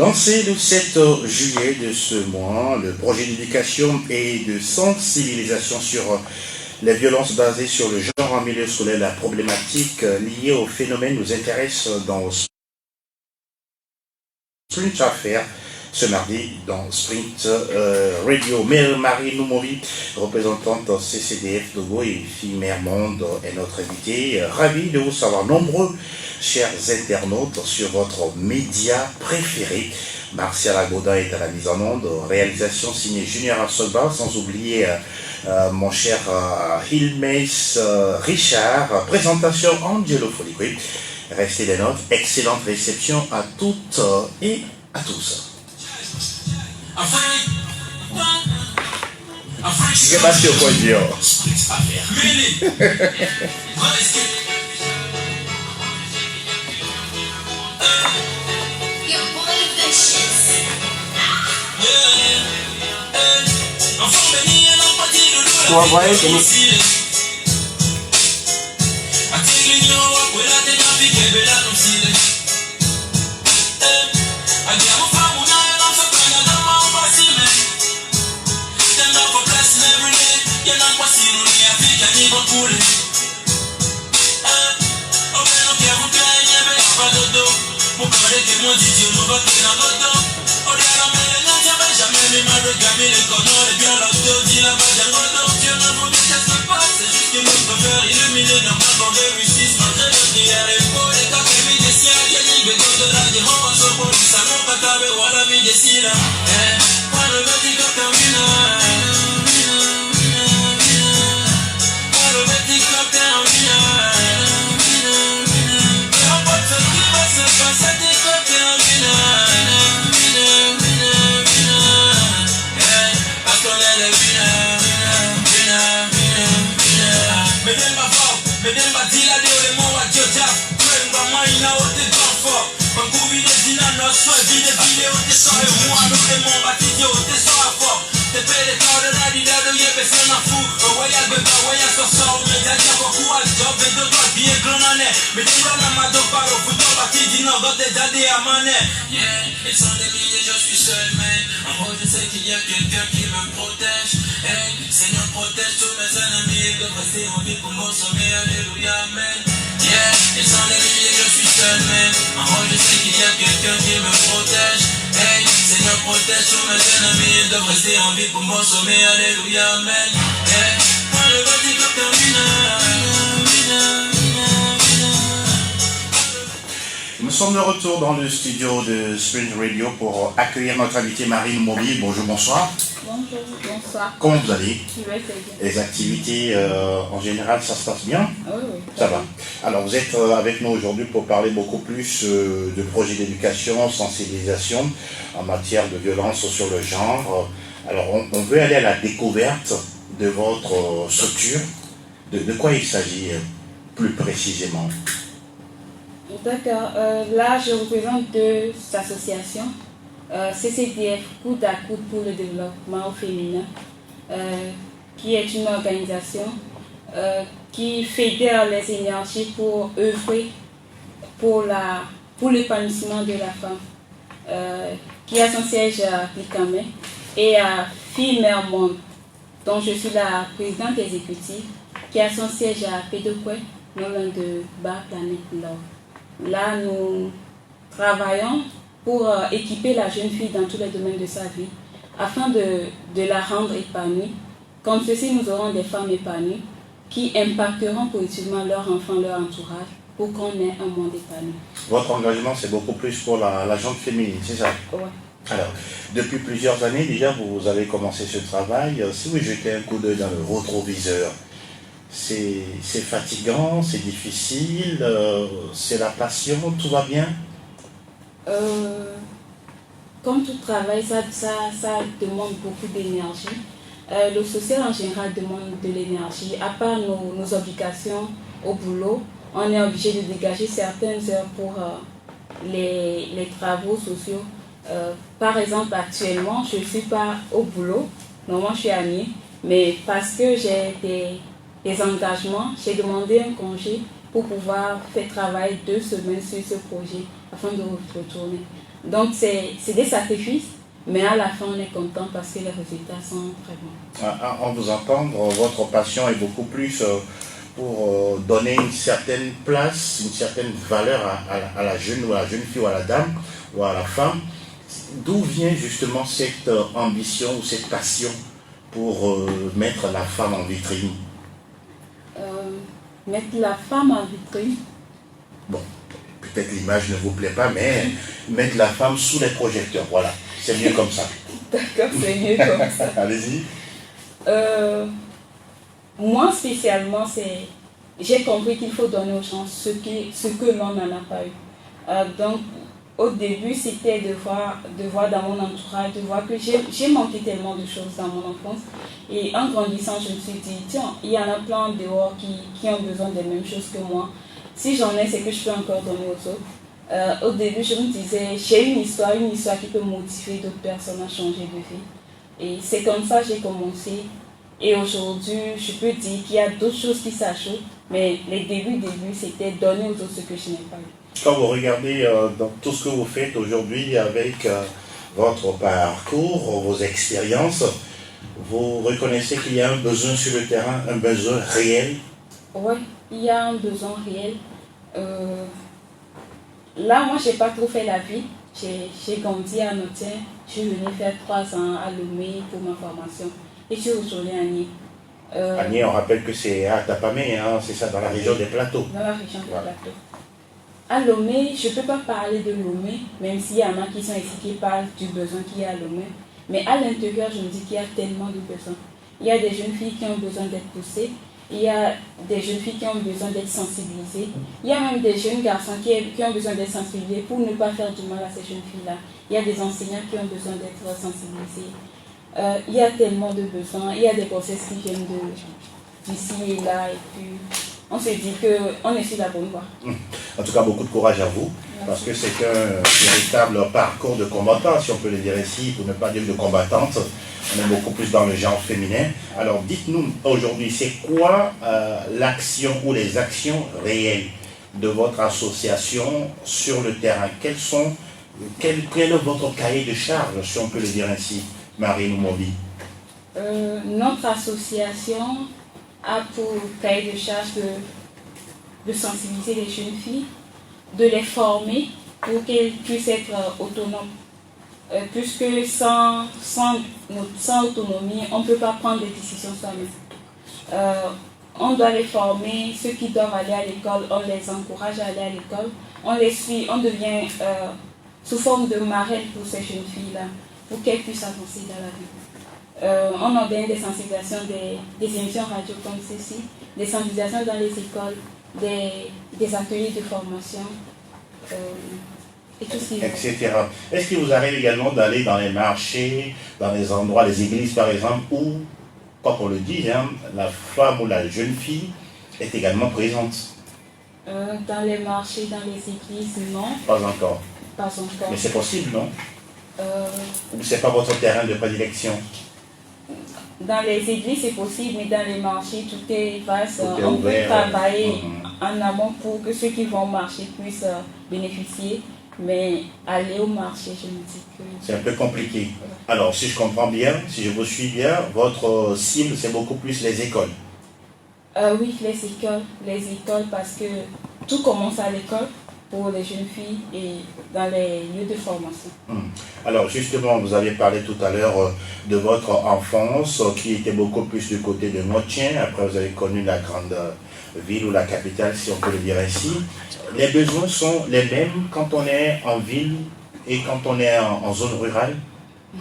Lancé le 7 juillet de ce mois, le projet d'éducation et de sensibilisation sur les violences basées sur le genre en milieu scolaire, la problématique liée au phénomène nous intéresse dans Sprint Affaires ce mardi dans Sprint Radio. Mère Marie Noumouri, représentante CCDF Togo et fille Mère Monde, est notre invitée. Ravi de vous savoir nombreux, chers internautes, sur votre média préféré. Martial Agoda est à la mise en onde, réalisation signée Junior Absolba, sans oublier mon cher Hilmes Richard, présentation Angelo Foliqui. Restez des notes, excellente réception à toutes et à tous. Je sais pas si on peut dire. Toi, voyez que nous... Ils sont des milliers, je suis seul, mais en gros je sais qu'il y a quelqu'un qui me protège. Hey, Seigneur protège tous mes ennemis, de rester en vie pour mon sommet, alléluia, amen. Yeah, ils sont des milliers, je suis seul, mais en gros je sais qu'il y a quelqu'un qui me protège. Hey, Seigneur protège tous mes ennemis, de rester en vie pour mon sommet, alléluia, amen. Yeah, moi le bâti comme Nous sommes de retour dans le studio de Sprint Radio pour accueillir notre invité Marie Noumouri. Bonjour, bonsoir. Bonjour, bonsoir. Comment vous allez? Je vais très bien. Les activités en général, ça se passe bien? Oui, oui. Ça va. Alors vous êtes avec nous aujourd'hui pour parler beaucoup plus de projets d'éducation, sensibilisation en matière de violence sur le genre. Alors on veut aller à la découverte de votre structure. De quoi il s'agit plus précisément? D'accord. Là, je représente deux associations. CCDF, Coude à Coude pour le développement au féminin, qui est une organisation qui fédère les énergies pour œuvrer pour l'épanouissement de la femme, qui a son siège à Picamé, et à Fille Mère Monde, dont je suis la présidente exécutive, qui a son siège à Pédokoué, non loin de Bar Planète Love. Là, nous travaillons pour équiper la jeune fille dans tous les domaines de sa vie, afin de la rendre épanouie. Comme ceci, nous aurons des femmes épanouies qui impacteront positivement leurs enfants, leur entourage, pour qu'on ait un monde épanoui. Votre engagement, c'est beaucoup plus pour la gente féminine, c'est ça? Oui. Alors, depuis plusieurs années déjà, vous avez commencé ce travail. Si vous jetez un coup d'œil dans le rétroviseur, c'est fatigant, c'est difficile, c'est la passion, tout va bien? Comme tout travail, ça demande beaucoup d'énergie. Le social en général demande de l'énergie. À part nos obligations au boulot, on est obligé de dégager certaines heures pour les travaux sociaux. Par exemple, actuellement, je ne suis pas au boulot. Normalement, je suis à Nié, mais parce que j'ai des engagements, j'ai demandé un congé pour pouvoir faire travailler 2 semaines sur ce projet afin de retourner. Donc c'est des sacrifices, mais à la fin on est content parce que les résultats sont très bons. En vous entendre, votre passion est beaucoup plus pour donner une certaine place, une certaine valeur à la jeune ou à la jeune fille ou à la dame ou à la femme. D'où vient justement cette ambition ou cette passion pour mettre la femme en vitrine? Mettre la femme en vitrine. Bon, peut-être l'image ne vous plaît pas, mais mettre la femme sous les projecteurs, voilà, c'est mieux comme ça. D'accord, c'est mieux comme ça. Allez-y. Moi spécialement, j'ai compris qu'il faut donner aux gens ce que l'on n'en a pas eu. Donc au début, c'était de voir dans mon entourage, de voir que j'ai manqué tellement de choses dans mon enfance. Et en grandissant, je me suis dit, tiens, il y en a plein dehors qui ont besoin des mêmes choses que moi. Si j'en ai, c'est que je peux encore donner aux autres. Au début, je me disais, j'ai une histoire qui peut motiver d'autres personnes à changer de vie. Et c'est comme ça que j'ai commencé. Et aujourd'hui, je peux dire qu'il y a d'autres choses qui s'ajoutent, mais les débuts, c'était donner aux autres ce que je n'ai pas eu. Quand vous regardez dans tout ce que vous faites aujourd'hui avec votre parcours, vos expériences, vous reconnaissez qu'il y a un besoin sur le terrain, un besoin réel? Oui, il y a un besoin réel. Là, moi, je n'ai pas trop fait la vie. J'ai grandi à Notien. Je suis venue faire 3 ans à Lomé pour ma formation. Et je suis aujourd'hui à Nié. À Nié, on rappelle que c'est à Tapamé, hein, c'est ça, dans la région des plateaux. Dans la région des plateaux. À Lomé, je ne peux pas parler de Lomé, même s'il y en a qui sont ici qui parlent du besoin qu'il y a à Lomé. Mais à l'intérieur, je me dis qu'il y a tellement de besoins. Il y a des jeunes filles qui ont besoin d'être poussées. Il y a des jeunes filles qui ont besoin d'être sensibilisées. Il y a même des jeunes garçons qui ont besoin d'être sensibilisés pour ne pas faire du mal à ces jeunes filles-là. Il y a des enseignants qui ont besoin d'être sensibilisés. Il y a tellement de besoins. Il y a des grossesses qui viennent d'ici et là. Et puis, on se dit qu'on est sur la bonne voie. En tout cas, beaucoup de courage à vous, parce que c'est un véritable parcours de combattant, si on peut le dire ainsi, pour ne pas dire de combattante. On est beaucoup plus dans le genre féminin. Alors, dites-nous aujourd'hui, c'est quoi l'action ou les actions réelles de votre association sur le terrain? Quel est votre cahier de charge, si on peut le dire ainsi, Marie Noumovi? Notre association a pour cahier de charge de sensibiliser les jeunes filles, de les former pour qu'elles puissent être autonomes. Puisque sans autonomie, on ne peut pas prendre des décisions soi-même. On doit les former, ceux qui doivent aller à l'école, on les encourage à aller à l'école. On les suit, on devient sous forme de marraine pour ces jeunes filles-là, pour qu'elles puissent avancer dans la vie. On organise des sensibilisations, des émissions radio comme ceci, des sensibilisations dans les écoles, des ateliers de formation, et tout ce qui etc. Est-ce qu'il vous arrive également d'aller dans les marchés, dans les endroits, les églises par exemple, où, comme on le dit, hein, la femme ou la jeune fille est également présente? Dans les marchés, dans les églises, non. Pas encore. Pas encore. Mais c'est possible, non? Ou c'est pas votre terrain de prédilection? Dans les églises, c'est possible, mais dans les marchés, tout est vaste. Tout est on ouvert, peut travailler en amont pour que ceux qui vont marcher puissent bénéficier. Mais aller au marché, je me dis que... C'est un peu compliqué. Alors, si je comprends bien, si je vous suis bien, votre cible, c'est beaucoup plus les écoles. Oui, les écoles, parce que tout commence à l'école pour les jeunes filles et dans les lieux de formation. Alors, justement, vous avez parlé tout à l'heure de votre enfance qui était beaucoup plus du côté de Notien. Après, vous avez connu la grande ville ou la capitale, si on peut le dire ainsi. Les besoins sont les mêmes quand on est en ville et quand on est en zone rurale?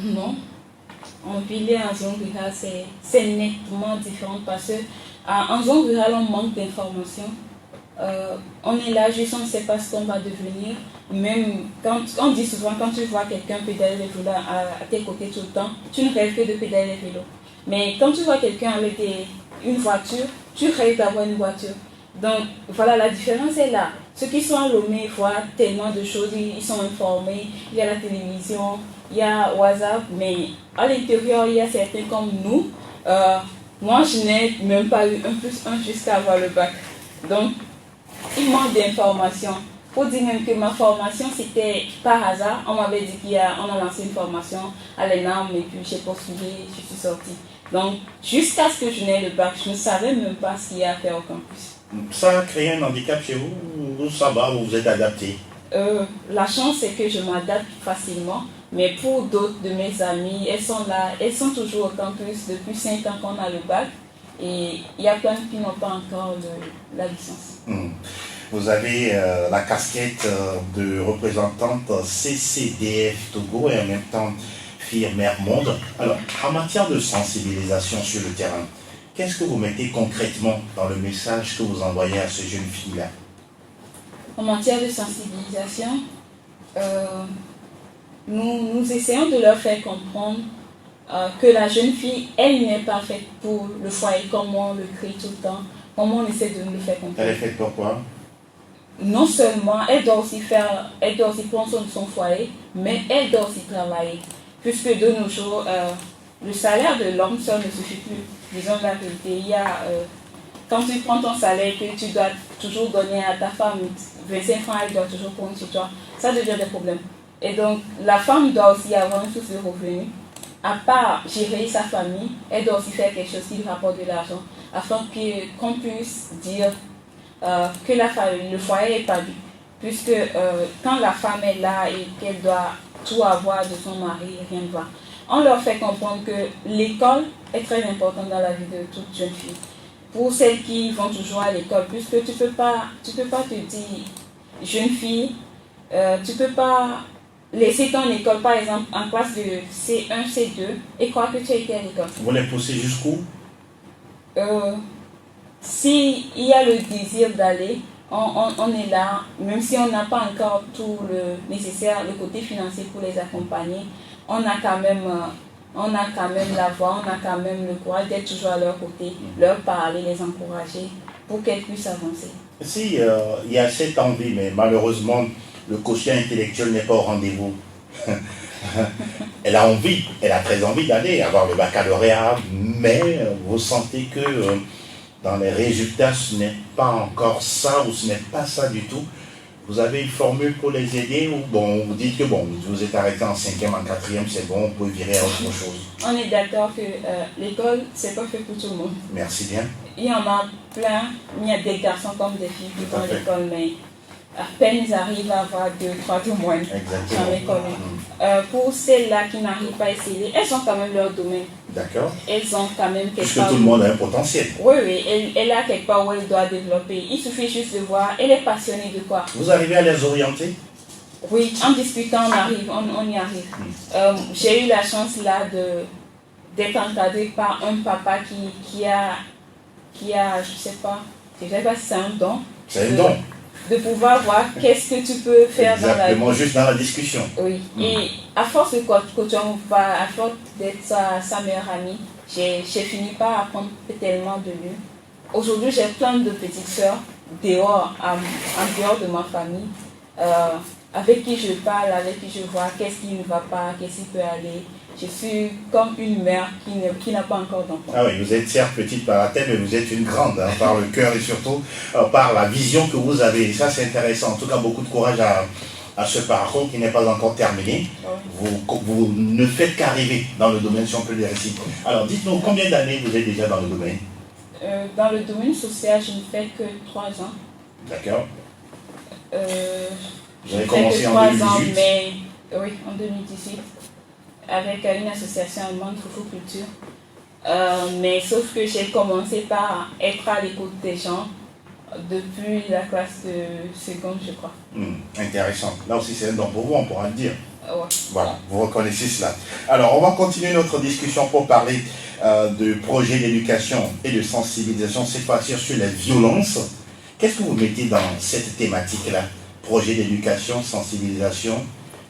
Non. En ville et en zone rurale, c'est nettement différent parce qu'en zone rurale, on manque d'informations. On est là juste, on ne sait pas ce qu'on va devenir. Même quand on dit souvent, quand tu vois quelqu'un pédaler le vélo à tes côtés tout le temps, tu ne rêves que de pédaler le vélo. Mais quand tu vois quelqu'un avec une voiture, tu rêves d'avoir une voiture. Donc voilà, la différence est là. Ceux qui sont à Lomé voient tellement de choses, ils sont informés, il y a la télévision, il y a WhatsApp, mais à l'intérieur, il y a certains comme nous. Moi, je n'ai même pas eu 1+1 jusqu'à avoir le bac. Donc, il manque d'informations. Pour dire même que ma formation, c'était par hasard. On m'avait dit qu'on a lancé une formation à l'ENAM et puis j'ai postulé, je suis sortie. Donc, jusqu'à ce que je n'aie le bac, je ne savais même pas ce qu'il y a à faire au campus. Ça a créé un handicap chez vous ou ça va, vous vous êtes adapté? La chance, c'est que je m'adapte facilement. Mais pour d'autres de mes amis, elles sont là, elles sont toujours au campus depuis 5 ans qu'on a le bac. Et il y a plein qui n'ont pas encore la licence. Vous avez la casquette de représentante CCDF Togo et en même temps fille Mère Monde. Alors, en matière de sensibilisation sur le terrain, qu'est-ce que vous mettez concrètement dans le message que vous envoyez à ces jeunes filles-là? En matière de sensibilisation, nous essayons de leur faire comprendre que la jeune fille, elle n'est pas faite pour le foyer comme on le crie tout le temps, comme on essaie de nous le faire comprendre. Elle est faite pour quoi? Non seulement elle doit aussi prendre soin de son foyer, mais elle doit aussi travailler. Puisque de nos jours, le salaire de l'homme seul ne suffit plus. Disons la vérité, quand tu prends ton salaire et que tu dois toujours donner à ta femme 25 francs, elle doit toujours prendre sur toi, ça devient des problèmes. Et donc, la femme doit aussi avoir une source de revenus. À part gérer sa famille, elle doit aussi faire quelque chose qui lui rapporte de l'argent, afin qu'on puisse dire que le foyer est établi. Puisque quand la femme est là et qu'elle doit tout avoir de son mari, rien ne va. On leur fait comprendre que l'école est très importante dans la vie de toute jeune fille. Pour celles qui vont toujours à l'école, puisque tu peux pas te dire, jeune fille, tu peux pas laisser ton école, par exemple, en classe de C1, C2, et croire que tu as été à l'école. Vous les poussez jusqu'où? S'il y a le désir d'aller, on est là, même si on n'a pas encore tout le nécessaire, le côté financier pour les accompagner, on a quand même la voix, on a quand même le courage d'être toujours à leur côté, leur parler, les encourager pour qu'elles puissent avancer. Si, il y a cette envie, mais malheureusement, le quotient intellectuel n'est pas au rendez-vous. Elle a envie, elle a très envie d'aller avoir le baccalauréat, mais vous sentez que dans les résultats, ce n'est pas encore ça ou ce n'est pas ça du tout. Vous avez une formule pour les aider ou bon, vous dites que bon, vous êtes arrêté en 5e, en 4e, c'est bon, vous pouvez virer à autre chose. On est d'accord que l'école, c'est pas fait pour tout le monde. Merci bien. Il y en a plein, il y a des garçons comme des filles qui vont à l'école, mais à peine ils arrivent à avoir 2-3 de moyenne dans l'école. Pour celles-là qui n'arrivent pas à essayer, elles ont quand même leur domaine. D'accord. Elles ont quand même quelque Puisque part. tout le monde a un potentiel. Oui, elle a quelque part où elle doit développer. Il suffit juste de voir, elle est passionnée de quoi. Vous arrivez à les orienter? Oui, en discutant, on y arrive. J'ai eu la chance là d'être encadrée par un papa qui a, je sais pas si c'est un don. C'est un don. De pouvoir voir qu'est-ce que tu peux faire dans la vie. Exactement, juste dans la discussion. Oui, et à force de côtoyer, à force d'être sa meilleure amie, j'ai fini par apprendre tellement de lui. Aujourd'hui, j'ai plein de petites sœurs dehors, en dehors de ma famille, avec qui je parle, avec qui je vois qu'est-ce qui ne va pas, qu'est-ce qui peut aller. Je suis comme une mère qui n'a pas encore d'enfant. Ah oui, vous êtes certes petite par la tête, mais vous êtes une grande, hein, par le cœur et surtout par la vision que vous avez. Et ça, c'est intéressant. En tout cas, beaucoup de courage à ce parcours qui n'est pas encore terminé. Oui. Vous ne faites qu'arriver dans le domaine, si on peut le dire ainsi. Alors, dites-nous, combien d'années vous êtes déjà dans le domaine? Dans le domaine social, je ne fais que 3 ans. D'accord. Vous avez commencé en 2018 ans, mais oui, en 2018. Avec une association allemande, Foufou Culture. Mais sauf que j'ai commencé par être à l'écoute des gens depuis la classe de seconde, je crois. Intéressant. Là aussi, c'est un don pour vous, on pourra le dire. Ouais. Voilà, vous reconnaissez cela. Alors, on va continuer notre discussion pour parler de projets d'éducation et de sensibilisation, cette fois-ci sur les violences. Qu'est-ce que vous mettez dans cette thématique-là? Projet d'éducation, sensibilisation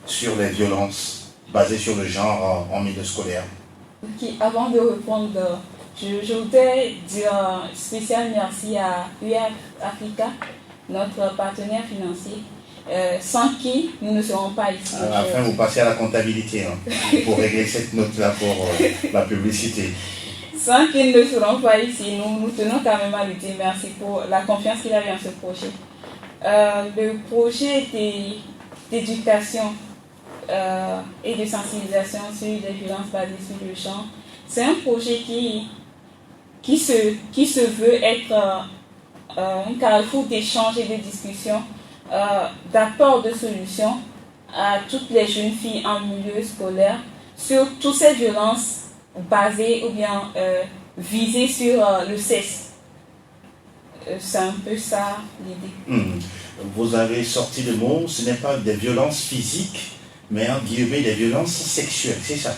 sur les violences basé sur le genre en milieu scolaire. Okay. Avant de répondre, je voudrais dire un spécial merci à UF Africa, notre partenaire financier, sans qui nous ne serons pas ici. À la fin, vous passez à la comptabilité pour régler cette note-là pour la publicité. Sans qu'ils ne seront pas ici, nous tenons quand même à lui dire merci pour la confiance qu'il a eu en ce projet. Le projet d'éducation et de sensibilisation sur les violences basées sur le genre, c'est un projet qui se veut être un carrefour d'échange et de discussion, d'apport de solutions à toutes les jeunes filles en milieu scolaire sur toutes ces violences basées ou bien visées sur le sexe. C'est un peu ça l'idée. Vous avez sorti le mot, ce n'est pas des violences physiques, mais en guillemets des violences sexuelles, c'est ça?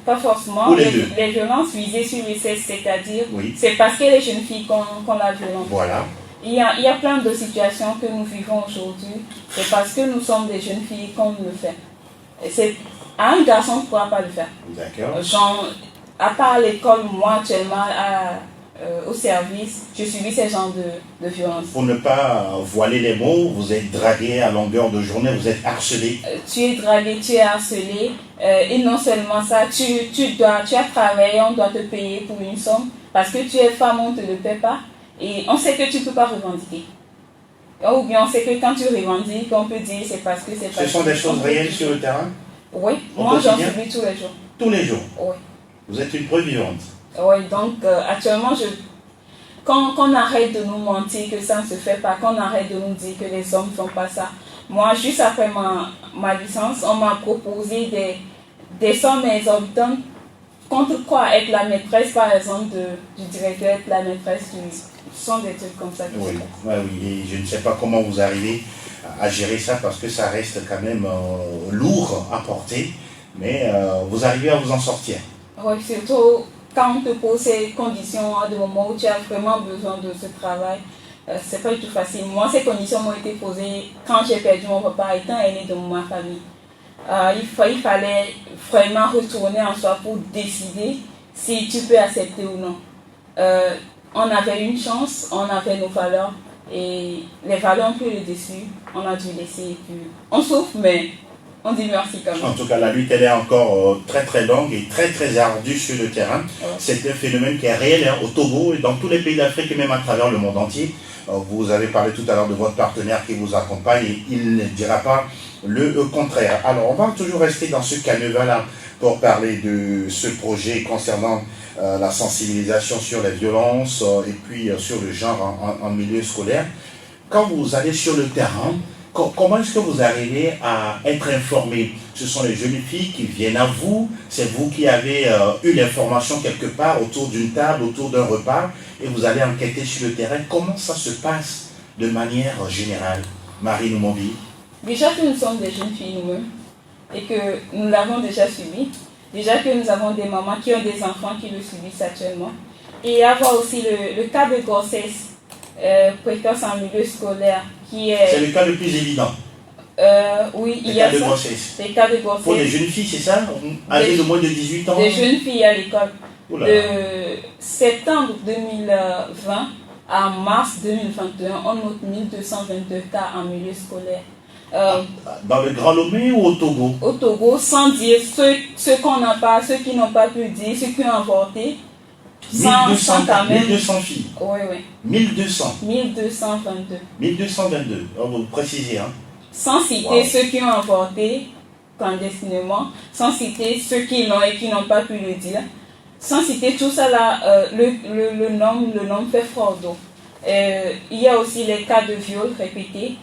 Pas forcément. Ou les deux. Les violences visées sur le sexe, c'est-à-dire, Oui. c'est parce que les jeunes filles qu'on la violence. Voilà. Il y a plein de situations que nous vivons aujourd'hui, c'est parce que nous sommes des jeunes filles qu'on le fait. Un garçon ne pourra pas le faire. D'accord. Genre, à part l'école, moi actuellement, au service, je subis ce genre de violence. Pour ne pas voiler les mots, vous êtes dragué à longueur de journée, vous êtes harcelé. Tu es dragué, tu es harcelé, et non seulement ça, tu as travaillé, on doit te payer pour une somme, parce que tu es femme, on ne te le paie pas, et on sait que tu ne peux pas revendiquer. Ou bien on sait que quand tu revendiques, on peut dire c'est parce que c'est pas. Ce sont des choses réelles sur le terrain? Oui, Au moi j'en quotidien? subis tous les jours. Tous les jours? Oui. Vous êtes une preuve vivante. Oui, donc actuellement, qu'on arrête de nous mentir que ça ne se fait pas, qu'on arrête de nous dire que les hommes ne font pas ça. Moi, juste après ma licence, on m'a proposé des sommes exorbitantes contre quoi? Être la maîtresse, par exemple, du directeur, être la maîtresse ce sont des trucs comme ça. Oui, ouais, oui. Et je ne sais pas comment vous arrivez à gérer ça parce que ça reste quand même lourd à porter, mais vous arrivez à vous en sortir. Oui, surtout quand on te pose ces conditions à des moments où tu as vraiment besoin de ce travail, c'est pas du tout facile. Moi, ces conditions m'ont été posées quand j'ai perdu mon papa étant aîné de ma famille. Il fallait vraiment retourner en soi pour décider si tu peux accepter ou non. On avait une chance, on avait nos valeurs et les valeurs ont pris le dessus. On a dû laisser et puis on souffre, mais on dit merci quand même. En tout cas, la lutte, elle est encore très très longue et très très ardue sur le terrain. Ouais. C'est un phénomène qui est réel au Togo et dans tous les pays d'Afrique et même à travers le monde entier. Vous avez parlé tout à l'heure de votre partenaire qui vous accompagne et il ne dira pas le contraire. Alors, on va toujours rester dans ce canevas-là pour parler de ce projet concernant la sensibilisation sur les violences et puis sur le genre en milieu scolaire. Quand vous allez sur le terrain, comment est-ce que vous arrivez à être informé? Ce sont les jeunes filles qui viennent à vous, c'est vous qui avez eu l'information quelque part autour d'une table, autour d'un repas, et vous allez enquêter sur le terrain. Comment ça se passe de manière générale, Marie Noumobi? Déjà que nous sommes des jeunes filles nous-mêmes et que nous l'avons déjà subi, déjà que nous avons des mamans qui ont des enfants qui le subissent actuellement, et avoir aussi le cas de grossesse précoce en milieu scolaire qui est... C'est le cas le plus évident. Oui, il Les y a cas de ça. grossesse. Les cas de grossesse. Pour les jeunes filles, c'est ça? Âgées de moins de 18 ans? Des jeunes filles à l'école. Oula. De septembre 2020 à mars 2021, on note 1222 cas en milieu scolaire. Dans le Grand Lomé ou au Togo? Au Togo, sans dire ceux qu'on n'a pas, ceux qui n'ont pas pu dire, ceux qui ont avorté, sans quand même. 1200 filles. Oui, oui. 1200. 1222. 1222. Alors, vous précisez, hein? Sans citer Wow. ceux qui ont avorté clandestinement, sans citer ceux qui l'ont et qui n'ont pas pu le dire, sans citer tout ça là, le nombre fait fort d'eau. Il y a aussi les cas de viol répétés,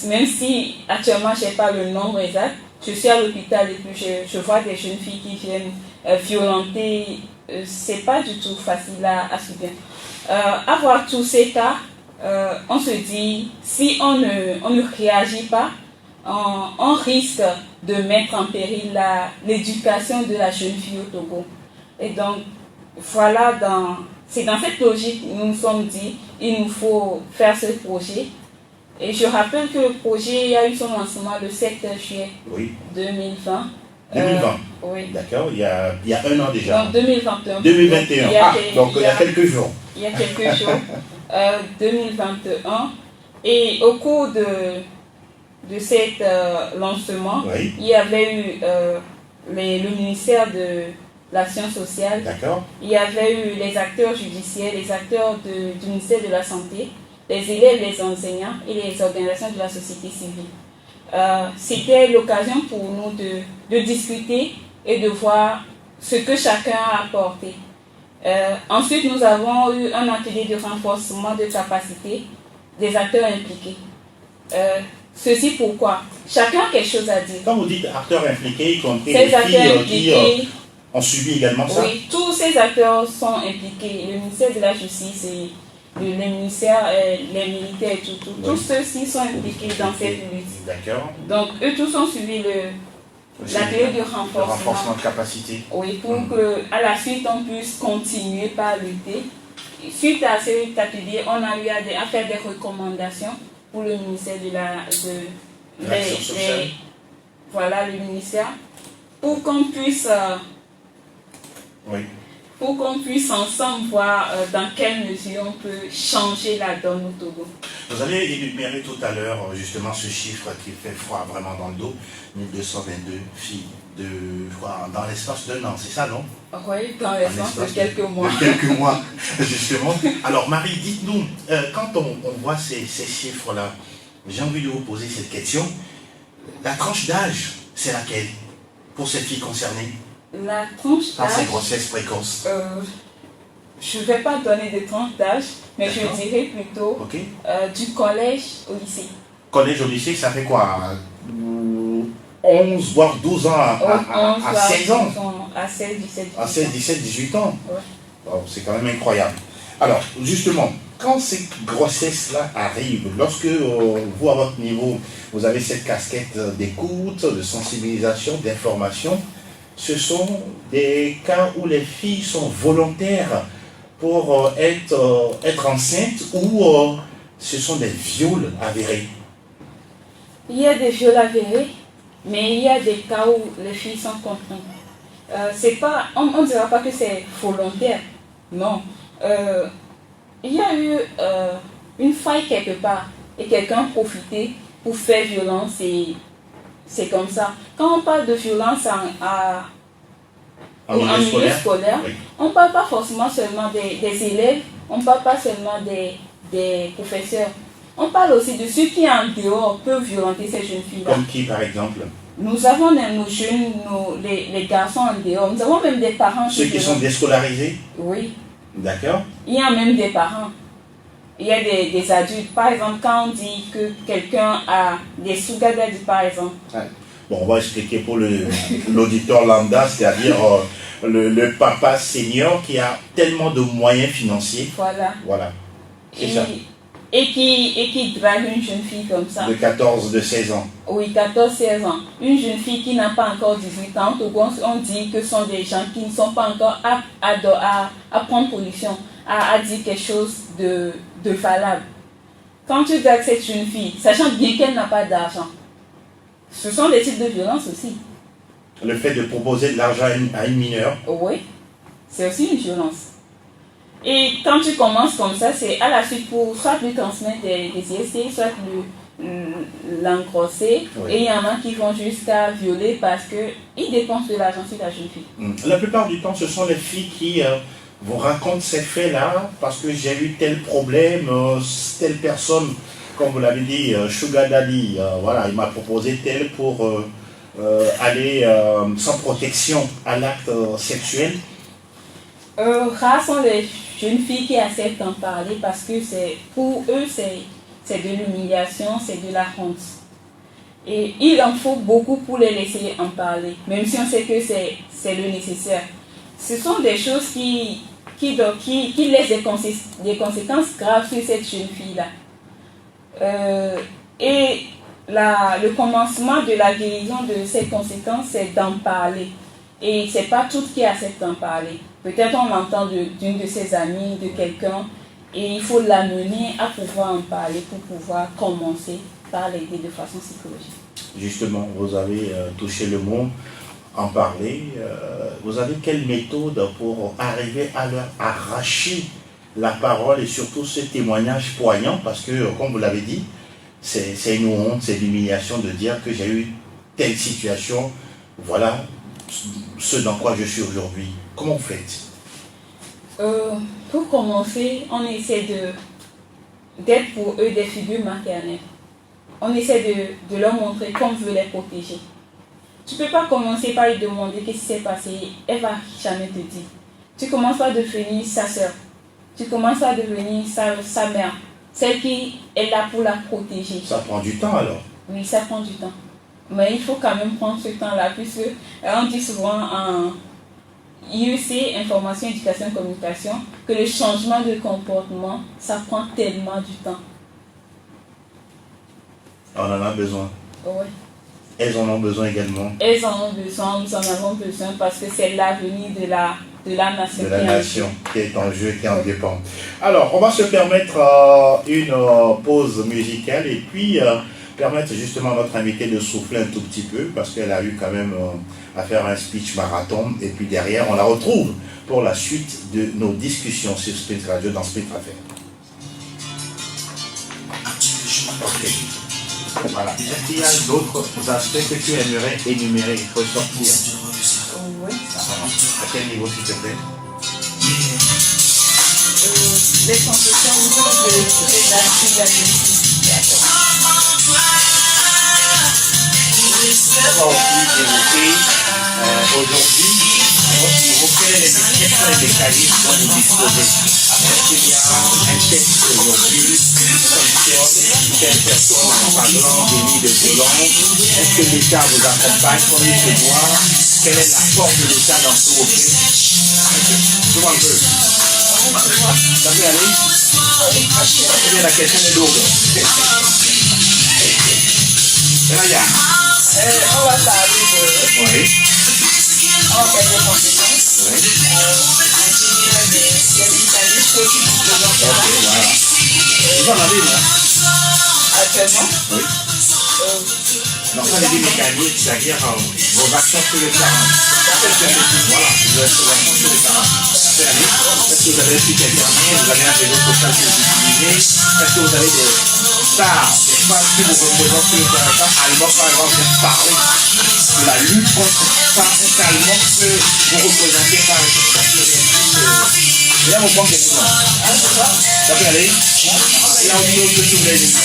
même si actuellement je n'ai pas le nombre exact, je suis à l'hôpital et puis je vois des jeunes filles qui viennent violenter, c'est pas du tout facile à subir. Avoir tous ces cas, on se dit, si on ne réagit pas, on risque de mettre en péril l'éducation de la jeune fille au Togo. Et donc, voilà, c'est dans cette logique que nous nous sommes dit, il nous faut faire ce projet. Et je rappelle que le projet a eu son lancement le 7 juillet Oui. 2020. 2020. Oui. D'accord, il y a un an déjà. Donc 2021. 2021. Donc il y a quelques jours. Il y a quelques jours. 2021. Et au cours de cet lancement, Oui. il y avait eu le ministère de l'Action sociale. D'accord. Il y avait eu les acteurs judiciaires, les acteurs du ministère de la Santé. les élèves, les enseignants et les organisations de la société civile. C'était l'occasion pour nous de discuter et de voir ce que chacun a apporté. Ensuite, nous avons eu un atelier de renforcement de capacité des acteurs impliqués. Ceci pourquoi chacun a quelque chose à dire. Quand vous dites acteurs impliqués, y compris Ces les acteurs filles impliqués, qui ont subi également ça? oui, tous ces acteurs sont impliqués. Le ministère de la Justice et le ministère, les militaires et tout. Oui. Tous ceux-ci sont impliqués dans cette lutte. D'accord. Donc, eux tous ont suivi l'atelier de Le renforcement. renforcement de capacité. Oui, pour qu'à la suite, on puisse continuer par lutter. Suite à cet atelier, on a eu à faire des recommandations pour le ministère de L'action sociale. voilà, le ministère, pour qu'on puisse, Oui. ensemble voir dans quelle mesure on peut changer la donne au Togo. Vous avez énuméré tout à l'heure justement ce chiffre qui fait froid vraiment dans le dos, 1222 filles je crois, dans l'espace d'un an, c'est ça, non? Oui, dans l'espace de quelques mois. De quelques mois, justement. Alors Marie, dites-nous, quand on voit ces chiffres-là, j'ai envie de vous poser cette question. La tranche d'âge, c'est laquelle pour ces filles concernées? La tranche Par ces d'âge, grossesses précoces. je ne vais pas donner de tranche d'âge, mais je D'accord. dirais plutôt Ok. du collège au lycée. Collège au lycée, ça fait quoi? 11, voire 12 ans à 16 ans. À 16, 17, 18 À 16, 17, 18 ans. Ouais. Wow, c'est quand même incroyable. Alors, justement, quand ces grossesses-là arrivent, lorsque vous, à votre niveau, vous avez cette casquette d'écoute, de sensibilisation, d'information, ce sont des cas où les filles sont volontaires pour être enceintes ou ce sont des viols avérés? Il y a des viols avérés, mais il y a des cas où les filles sont contraintes. C'est pas, on ne dira pas que c'est volontaire, non. Il y a eu une faille quelque part et quelqu'un a profité pour faire violence et c'est comme ça. Quand on parle de violence en milieu scolaire, oui. on ne parle pas forcément seulement des élèves, on ne parle pas seulement des professeurs. On parle aussi de ceux qui en dehors peuvent violenter ces jeunes filles-là. Comme qui, par exemple? Nous avons nos jeunes, les garçons en dehors. Nous avons même des parents Ceux qui sont déscolarisés? Oui. D'accord. Il y a même des parents. Il y a des adultes. Par exemple, quand on dit que quelqu'un a des sugar daddy, par exemple. Bon, on va expliquer pour l'auditeur lambda, c'est-à-dire le papa senior qui a tellement de moyens financiers. Voilà. Voilà. C'est ça. Et qui drague une jeune fille comme ça. De 14, de 16 ans. Oui, 14-16 ans. Une jeune fille qui n'a pas encore 18 ans, on dit que ce sont des gens qui ne sont pas encore à prendre position, à dire quelque chose de valable. Quand tu dragues cette jeune fille, sachant bien qu'elle n'a pas d'argent, ce sont des types de violence aussi. Le fait de proposer de l'argent à une mineure. Oui, c'est aussi une violence. Et quand tu commences comme ça, c'est à la suite pour soit lui transmettre des IST, soit l'engrosser. Oui. Et il y en a qui vont jusqu'à violer parce qu'ils dépensent de l'argent sur la jeune fille. La plupart du temps, ce sont les filles qui vous racontent ces faits-là parce que j'ai eu tel problème, telle personne, comme vous l'avez dit, Sugar Daddy, voilà, il m'a proposé tel pour aller sans protection à l'acte sexuel. Rares sont les jeunes filles qui acceptent d'en parler parce que pour eux, c'est de l'humiliation, c'est de la honte. Et il en faut beaucoup pour les laisser en parler, même si on sait que c'est le nécessaire. Ce sont des choses qui laissent des conséquences graves sur cette jeune fille-là. Et le commencement de la guérison de ces conséquences, c'est d'en parler. Et ce n'est pas toutes qui acceptent d'en parler. Peut-être on l'entend d'une de ses amies, de quelqu'un, et il faut l'amener à pouvoir en parler pour pouvoir commencer par l'aider de façon psychologique. Justement, vous avez touché le mot, en parler. Vous avez quelle méthode pour arriver à leur arracher la parole et surtout ce témoignage poignant? Parce que, comme vous l'avez dit, c'est une honte, c'est l'humiliation de dire que j'ai eu telle situation, voilà ce dans quoi je suis aujourd'hui. Comment vous faites? Pour commencer, on essaie d'être pour eux des figures maternelles. On essaie de leur montrer qu'on veut les protéger. Tu ne peux pas commencer par lui demander qu'est-ce qui s'est passé, elle va jamais te dire. Tu commences par devenir sa soeur, tu commences à devenir sa mère, celle qui est là pour la protéger. Ça prend du temps alors. Oui, ça prend du temps. Mais il faut quand même prendre ce temps-là, puisque on dit souvent en IEC, information, éducation, communication, que le changement de comportement, ça prend tellement du temps. On en a besoin. Ouais. Elles en ont besoin également. Elles en ont besoin, nous en avons besoin, parce que c'est l'avenir de la nation. De la nation qui est en jeu, qui en dépend. Alors, on va se permettre une pause musicale et puis permettre justement à notre invité de souffler un tout petit peu parce qu'elle a eu quand même à faire un speech marathon et puis derrière, on la retrouve pour la suite de nos discussions sur Sprint Radio dans Sprint Affaires. Ok. Voilà. Est-ce qu'il y a d'autres aspects que tu aimerais énumérer, il faut sortir? Oui. À quel niveau, s'il te plaît? Les concessions au niveau de la On va aussi évoquer aujourd'hui, à votre niveau, quels sont les mécanismes dont vous disposez? Est-ce qu'il y a un texte aujourd'hui qui sanctionne telle personne en parlant délit de violence? Est-ce que l'État vous accompagne comme il se doit? Quelle est la force de l'État dans ce fait? Je vois un peu. Ça peut aller? Eh bien, la question est lourde. Et là, il y a. on va parler de... Oui. On va faire des compétences. Oui. Des mécanismes politiques de l'enquête. Ok, voilà. Vous en avez, non? Actuellement, Oui. Non, ça veut dire mécanique, c'est-à-dire vos actions sur le terrain. Voilà, vos actions sur le terrain. Est-ce que vous avez un site internet, vous avez un réseau social que vous utilisez? Est-ce que vous avez des stars, des femmes qui vous représentent sur le terrain? Allemand, par exemple, vient parler de la lutte contre ça, est-ce qu'allemand peut vous représenter par exemple? Il y a mon point de vue. Ça peut aller? Il y a autre chose que tu voulais dire.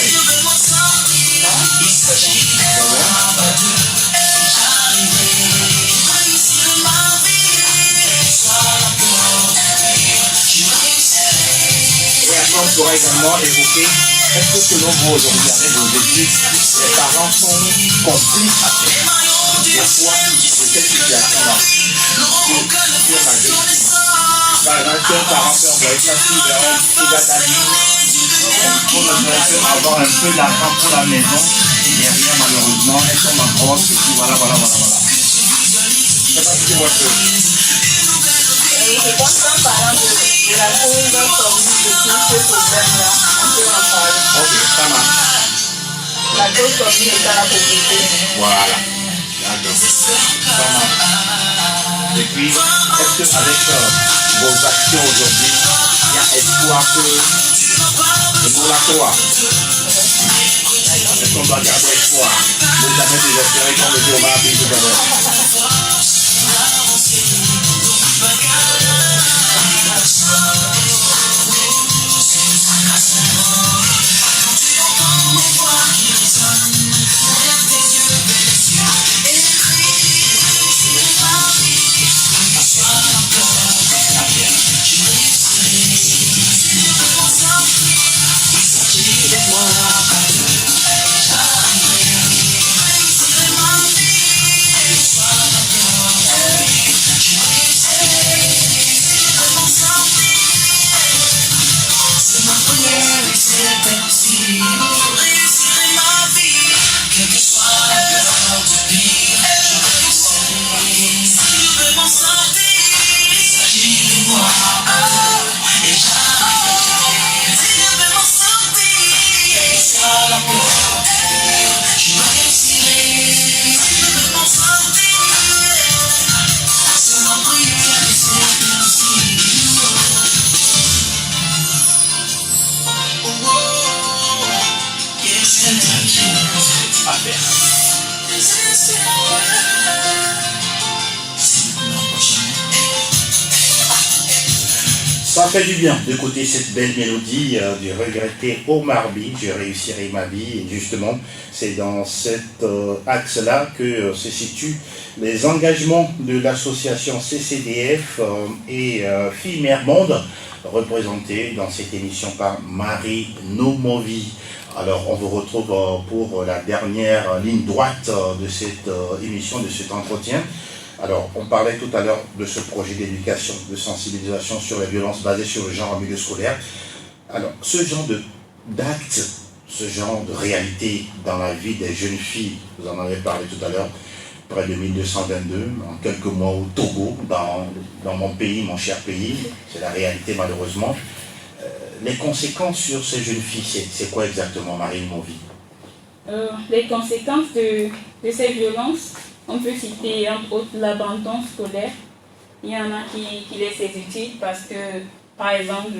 Et après, on pourra également évoquer, est-ce que selon vous aujourd'hui, avec vos études, les parents sont complices à faire la foi de cette situation-là sur la jeune? Par exemple, si un parent peut envoyer sa fille vers un sugar daddy, pour avoir un peu d'argent pour la maison, et derrière, malheureusement, elles sont en grosse, et puis voilà. Je ne sais pas si tu vois un peu. je pense qu'en parlant de la cause d'un commun de tout ce problème-là, on peut en parler. Ok, ça marche. La cause commune est à la pauvreté. Voilà. D'accord. Ça marche. Et puis, est-ce qu'avec vos actions aujourd'hui, il y a espoir que nous la croix? Est-ce qu'on doit garder espoir? Ne jamais désespérer comme le dit Omar Abdi tout à l'heure. Ça fait du bien d'écouter cette belle mélodie du regretté Omar By, Je réussirai ma vie. Et justement, c'est dans cet axe-là que se situent les engagements de l'association CCDF et Filles Mère Monde, représentés dans cette émission par Marie Nomovi. Alors, on vous retrouve pour la dernière ligne droite de cette émission, de cet entretien. Alors, on parlait tout à l'heure de ce projet d'éducation, de sensibilisation sur les violences basées sur le genre en milieu scolaire. Alors, ce genre d'actes, ce genre de réalité dans la vie des jeunes filles, vous en avez parlé tout à l'heure, près de 1222, en quelques mois au Togo, dans mon pays, mon cher pays, c'est la réalité malheureusement. Les conséquences sur ces jeunes filles, c'est quoi exactement, Marie Nomovi? Les conséquences de ces violences, on peut citer entre autres l'abandon scolaire. Il y en a qui laissent ses études parce que, par exemple,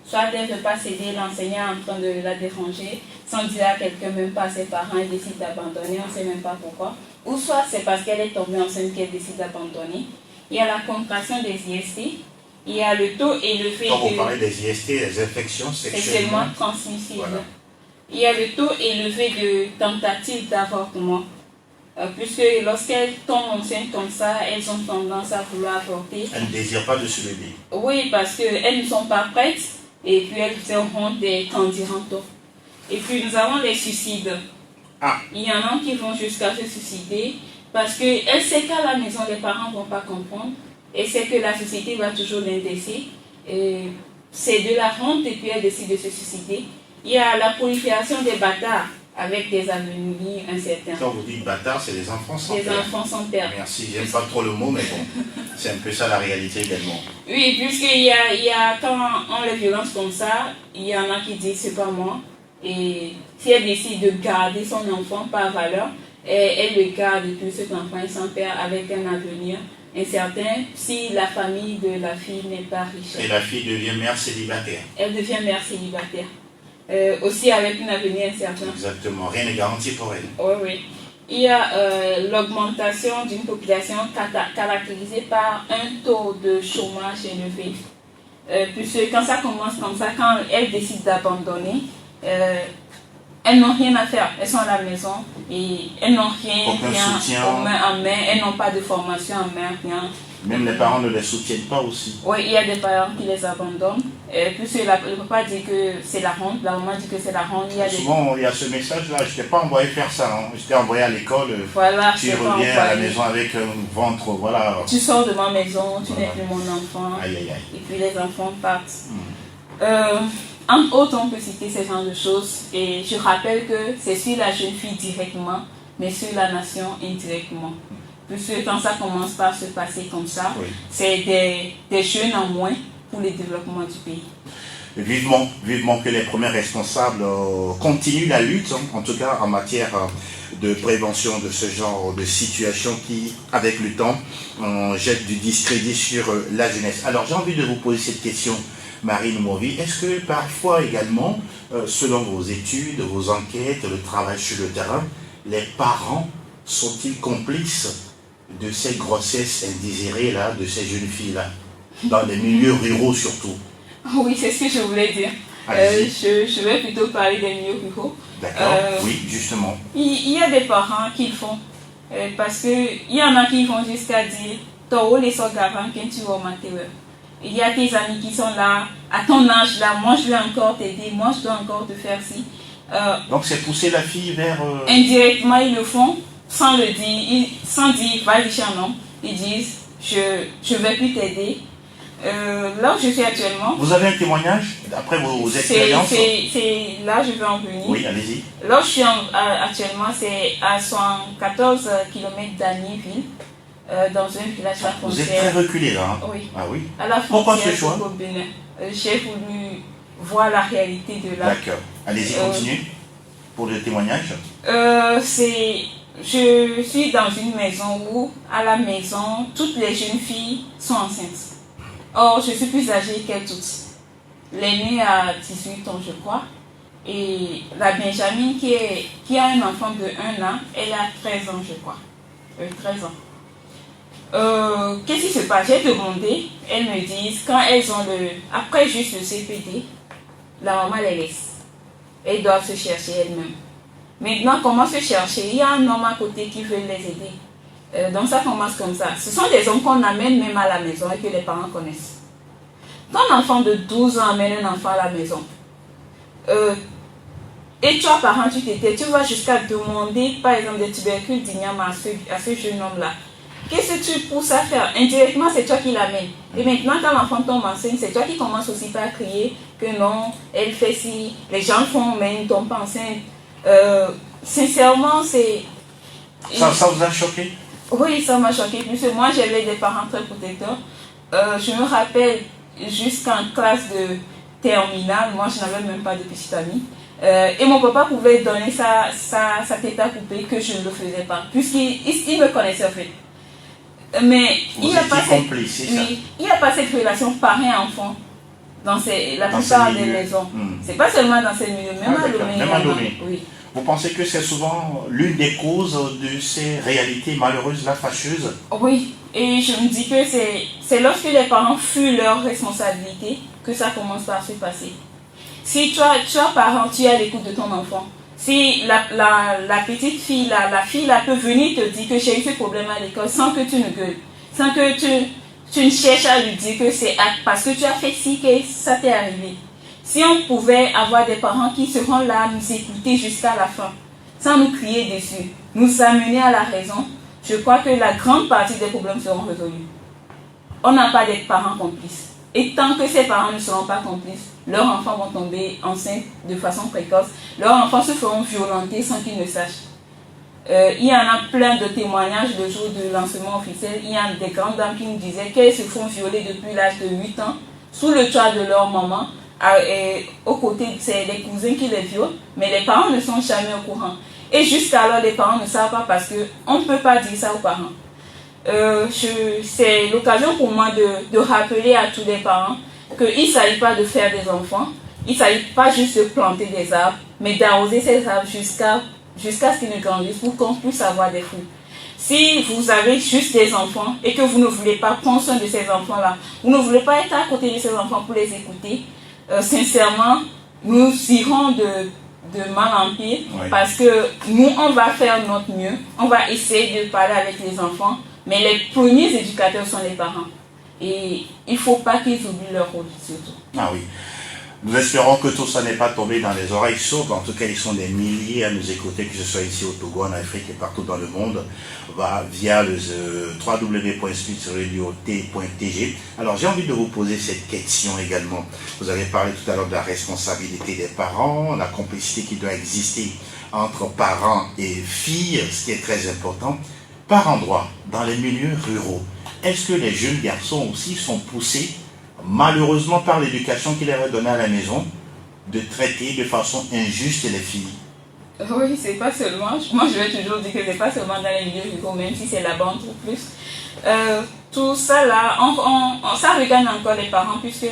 soit elle ne veut pas céder l'enseignant en train de la déranger, sans dire à quelqu'un, même pas à ses parents, elle décide d'abandonner, on ne sait même pas pourquoi. Ou soit c'est parce qu'elle est tombée enceinte qu'elle décide d'abandonner. Il y a la contraction des IST, il y a le taux élevé Quand vous parlez des IST, les infections sexuellement transmissibles. Voilà. Il y a le taux élevé de tentatives d'avortement. Puisque lorsqu'elles tombent enceintes comme ça, elles ont tendance à vouloir avorter. Elles ne désirent pas de se lever. Oui, parce qu'elles ne sont pas prêtes et puis elles auront des candidatos. Et puis nous avons les suicides. Il y en a qui vont jusqu'à se suicider parce qu'elles savent qu'à la maison, les parents ne vont pas comprendre et c'est que la société va toujours l'indexer. C'est de la honte et puis elles décident de se suicider. Il y a la prolifération des bâtards avec des avenirs incertains. Quand vous dites bâtard, c'est les enfants sans père. Les enfants sans père. Merci, j'aime pas trop le mot, mais bon, c'est un peu ça la réalité également. Oui, puisqu'il y a quand on les violence comme ça, il y en a qui disent c'est pas moi. Et si elle décide de garder son enfant par valeur, elle le garde et puis cet enfant est sans père avec un avenir incertain si la famille de la fille n'est pas riche. Et la fille devient mère célibataire. Elle devient mère célibataire. Aussi avec un avenir incertain. Exactement, rien n'est garanti pour elle. Oui, oui. Il y a l'augmentation d'une population caractérisée par un taux de chômage élevé. Puisque quand ça commence comme ça, quand elles décident d'abandonner, elles n'ont rien à faire. Elles sont à la maison et elles n'ont rien en main, elles n'ont pas de formation en main, rien. Même les parents ne les soutiennent pas aussi. Oui, il y a des parents qui les abandonnent. Puisque le papa dit que c'est la honte, la maman dit que c'est la honte. Souvent, il y a ce message-là, je ne t'ai pas envoyé faire ça. Hein. Je t'ai envoyé à l'école, voilà, tu reviens à la maison avec un ventre, voilà. Tu sors de ma maison, tu n'es plus mon enfant. Aïe, aïe, aïe. Et puis les enfants partent. Entre autres, on peut citer ce genre de choses. Et je rappelle que c'est sur la jeune fille directement, mais sur la nation indirectement. Puisque quand ça commence par se passer comme ça, oui, c'est des jeunes en moins pour le développement du pays. Vivement que les premiers responsables continuent la lutte, en tout cas en matière de prévention de ce genre de situation qui, avec le temps, jette du discrédit sur la jeunesse. Alors j'ai envie de vous poser cette question, Marie Nomovi. Est-ce que parfois également, selon vos études, vos enquêtes, le travail sur le terrain, les parents sont-ils complices de ces grossesses indésirées là, de ces jeunes filles là, dans les milieux ruraux surtout? Oui, c'est ce que je voulais dire. Je vais plutôt parler des milieux ruraux. D'accord, oui, justement. Il y a des parents qui le font, parce qu'il y en a qui vont jusqu'à dire « Toi, les garants quand tu vas m'attirer ». Il y a des amis qui sont là, à ton âge là, moi je vais encore t'aider, moi je dois encore te faire ci. Donc c'est pousser la fille vers... Indirectement, ils le font. Sans le dire, sans dire, va-y chez un homme, ils disent, je ne vais plus t'aider. Là où je suis actuellement... Vous avez un témoignage d'après vos expériences? Là, je vais en venir. Oui, allez-y. Là où je suis actuellement, c'est à 114 km d'Agnéville, dans un village à la frontière. Vous êtes très reculé là, hein? Oui. Ah oui. À la Pourquoi ce choix? au Bénin. J'ai voulu voir la réalité de là. D'accord. Allez-y, continuez pour le témoignage. Je suis dans une maison où, à la maison, toutes les jeunes filles sont enceintes. Or, je suis plus âgée qu'elles toutes. L'aînée a 18 ans, je crois. Et la Benjamin, qui a un enfant de 1 an, elle a 13 ans, je crois. 13 ans. Qu'est-ce qui se passe? J'ai demandé, elles me disent, quand elles ont après juste le CPD, la maman les laisse. Elles doivent se chercher elles-mêmes. Maintenant, comment se chercher? Il y a un homme à côté qui veut les aider. Donc ça commence comme ça. Ce sont des hommes qu'on amène même à la maison et que les parents connaissent. Ton enfant de 12 ans amène un enfant à la maison. Et toi, parent, tu vas jusqu'à demander, par exemple, des tubercules d'igname à ce jeune homme-là. Qu'est-ce que tu pousses à faire? Indirectement, c'est toi qui l'amènes. Et maintenant, quand l'enfant tombe enceinte, c'est toi qui commences aussi par crier que non, elle fait ci, les gens font, mais ils ne tombent pas enceinte. Sincèrement, c'est... Ça vous a choqué? Oui, ça m'a choqué. Puisque moi, j'avais des parents très protecteurs. Je me rappelle, jusqu'en classe de terminale, moi, je n'avais même pas de petite amie. Et mon papa pouvait donner sa tête à couper que je ne le faisais pas. Puisqu'il me connaissait en fait. Mais il n'y a pas cette relation parent-enfant dans la plupart des maisons. C'est pas seulement dans ces milieux, même à Lomé. Oui. Vous pensez que c'est souvent l'une des causes de ces réalités malheureuses, là, fâcheuses? Oui, et je me dis que c'est lorsque les parents fuient leurs responsabilités que ça commence par se passer. Si toi, parent, tu es à l'écoute de ton enfant, si la petite fille, la fille là peut venir te dire que j'ai eu ce problème à l'école sans que tu ne gueules, sans que tu ne cherches à lui dire que c'est parce que tu as fait ci que ça t'est arrivé. Si on pouvait avoir des parents qui seront là à nous écouter jusqu'à la fin, sans nous crier dessus, nous amener à la raison, je crois que la grande partie des problèmes seront résolus. On n'a pas d'être parents complices. Et tant que ces parents ne seront pas complices, leurs enfants vont tomber enceintes de façon précoce. Leurs enfants se feront violenter sans qu'ils ne sachent. Il y en a plein de témoignages le jour du lancement officiel. Il y a des grandes dames qui nous disaient qu'elles se font violer depuis l'âge de 8 ans sous le toit de leur maman. Aux côtés, c'est les cousins qui les violent, mais les parents ne sont jamais au courant. Et jusqu'alors, les parents ne savent pas parce qu'on ne peut pas dire ça aux parents. C'est l'occasion pour moi de rappeler à tous les parents qu'il ne s'agit pas de faire des enfants, il ne s'agit pas juste de planter des arbres, mais d'arroser ces arbres jusqu'à ce qu'ils ne grandissent pour qu'on puisse avoir des fruits. Si vous avez juste des enfants et que vous ne voulez pas prendre soin de ces enfants-là, vous ne voulez pas être à côté de ces enfants pour les écouter, sincèrement, nous irons de mal en pire, oui. Parce que nous, on va faire notre mieux, on va essayer de parler avec les enfants, mais les premiers éducateurs sont les parents. Et il ne faut pas qu'ils oublient leur rôle, surtout. Ah oui. Nous espérons que tout ça n'est pas tombé dans les oreilles sourdes. En tout cas, ils sont des milliers à nous écouter, que ce soit ici au Togo, en Afrique et partout dans le monde, via le www.splitsradio.tg. Alors, j'ai envie de vous poser cette question également. Vous avez parlé tout à l'heure de la responsabilité des parents, la complicité qui doit exister entre parents et filles, ce qui est très important. Par endroit, dans les milieux ruraux, est-ce que les jeunes garçons aussi sont poussés, malheureusement par l'éducation qu'il leur est donnée à la maison, de traiter de façon injuste les filles? Oui, c'est pas seulement, moi je vais toujours dire que c'est pas seulement dans les milieux ruraux, même si c'est là-bas on trouve plus. Tout ça là, ça regarde encore les parents, puisque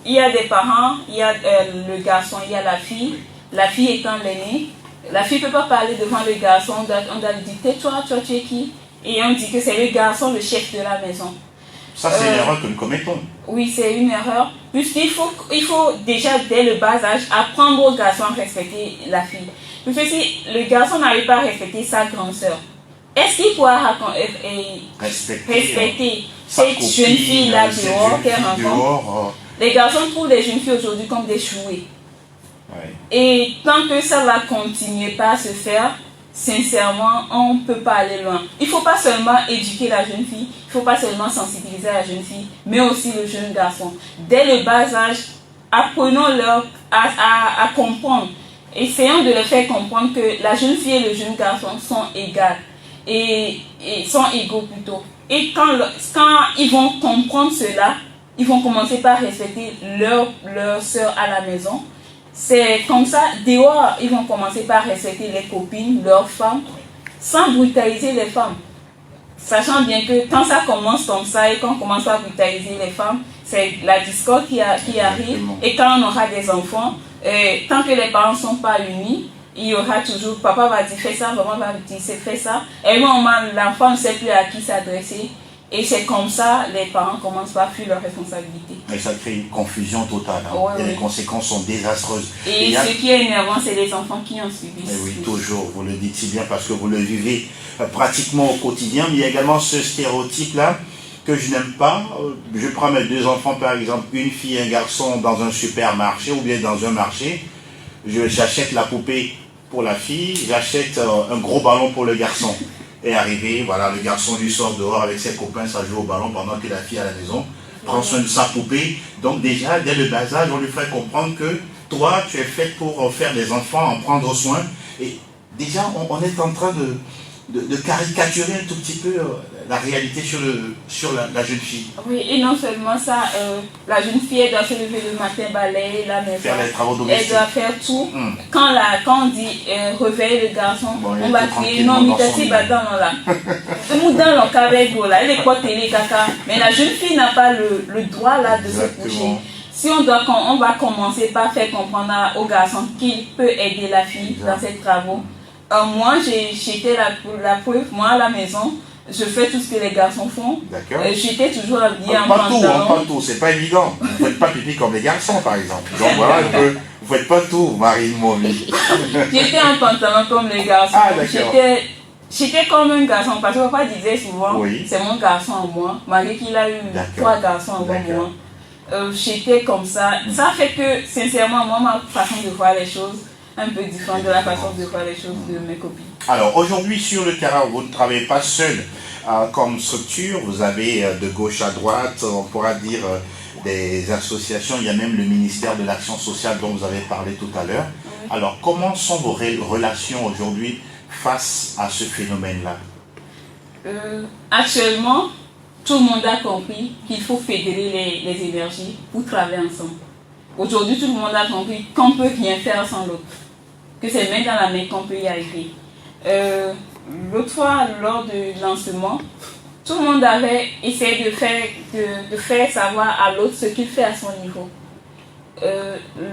il y a des parents, il y a le garçon, il y a la fille étant l'aînée. La fille ne peut pas parler devant le garçon, on doit lui dire tais-toi, toi tu es qui? Et on dit que c'est le garçon le chef de la maison. Ça c'est une erreur que nous commettons. Oui, c'est une erreur, puisqu'il faut déjà dès le bas âge apprendre au garçon à respecter la fille. Parce que si le garçon n'arrive pas à respecter sa grande sœur, est-ce qu'il pourra respecter cette jeune fille-là dehors qu'elle rencontre? Les garçons trouvent les jeunes filles aujourd'hui comme des jouets. Ouais. Et tant que ça va continuer pas à se faire, sincèrement, on ne peut pas aller loin. Il ne faut pas seulement éduquer la jeune fille, il ne faut pas seulement sensibiliser la jeune fille, mais aussi le jeune garçon. Dès le bas âge, apprenons-leur à comprendre. Essayons de leur faire comprendre que la jeune fille et le jeune garçon sont égales. Et sont égaux plutôt. Et quand ils vont comprendre cela, ils vont commencer par respecter leur soeur à la maison. C'est comme ça, dehors, ils vont commencer par respecter les copines, leurs femmes, sans brutaliser les femmes. Sachant bien que quand ça commence comme ça et qu'on commence à brutaliser les femmes, c'est la discorde qui arrive. Et quand on aura des enfants, tant que les parents ne sont pas unis, il y aura toujours, papa va dire fais ça, maman va dire fais ça. Et l'enfant ne sait plus à qui s'adresser. Et c'est comme ça, les parents commencent par fuir leurs responsabilités. Et ça crée une confusion totale. Hein. Ouais, et les conséquences sont désastreuses. Et ce qui est énervant, c'est les enfants qui en subissent. Mais oui, toujours, vous le dites si bien parce que vous le vivez pratiquement au quotidien. Mais il y a également ce stéréotype-là que je n'aime pas. Je prends mes 2 enfants, par exemple, une fille et un garçon dans un supermarché ou bien dans un marché. J'achète la poupée pour la fille, j'achète un gros ballon pour le garçon. Et arrivé, voilà, le garçon lui sort dehors avec ses copains, ça joue au ballon pendant que la fille à la maison prend soin de sa poupée. Donc déjà, dès le bas âge, on lui fait comprendre que toi, tu es faite pour faire des enfants, en prendre soin. Et déjà, on est en train de caricaturer un tout petit peu la réalité sur la jeune fille. Oui, et non seulement ça, la jeune fille elle doit se lever le matin, balayer la maison, faire les travaux domestiques. Elle doit faire tout. Quand on dit réveille le garçon, bon, on va crier non, mitati badon là. Nous dans le cabego là, elle est quoi télé caca. Mais la jeune fille n'a pas le droit là de se coucher. Si on va commencer par faire comprendre au garçon qu'il peut aider la fille dans ses travaux. Moi, j'étais la preuve, moi à la maison, je fais tout ce que les garçons font. D'accord. J'étais toujours habillée en pas pantalon. Pas tout, c'est pas évident. Vous ne faites pas pipi comme les garçons, par exemple. Donc voilà, vous ne faites pas tout, Marine Momi. J'étais en pantalon comme les garçons. Ah, d'accord. J'étais comme un garçon, parce que papa disait souvent, oui. C'est mon garçon en moi, malgré qu'il a eu 3 garçons avant moi. J'étais comme ça. Ça fait que, sincèrement, moi, ma façon de voir les choses, un peu différente de la façon de voir les choses de mes copines. Alors aujourd'hui sur le terrain, vous ne travaillez pas seul comme structure, vous avez de gauche à droite, on pourra dire des associations, il y a même le ministère de l'Action sociale dont vous avez parlé tout à l'heure. Oui. Alors comment sont vos relations aujourd'hui face à ce phénomène-là? Actuellement, tout le monde a compris qu'il faut fédérer les énergies pour travailler ensemble. Aujourd'hui, tout le monde a compris qu'on ne peut rien faire sans l'autre. Que c'est main dans la main qu'on peut y arriver. L'autre fois, lors du lancement, tout le monde avait essayé de faire savoir à l'autre ce qu'il fait à son niveau.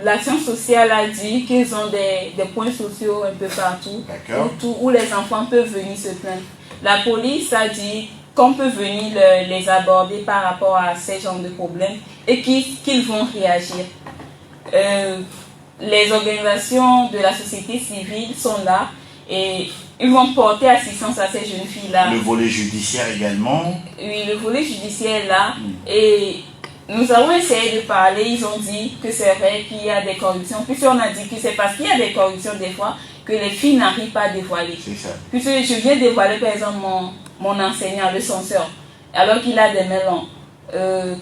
L'action sociale a dit qu'ils ont des points sociaux un peu partout, où les enfants peuvent venir se plaindre. La police a dit qu'on peut venir les aborder par rapport à ces genres de problèmes et qu'ils vont réagir. Les organisations de la société civile sont là et ils vont porter assistance à ces jeunes filles-là. Le volet judiciaire également. Oui, le volet judiciaire est là. Et nous avons essayé de parler, ils ont dit que c'est vrai qu'il y a des corruptions. Puis on a dit que c'est parce qu'il y a des corruptions des fois que les filles n'arrivent pas à dévoiler. C'est ça. Puisque je viens dévoiler par exemple mon enseignant, le censeur, alors qu'il a des melons.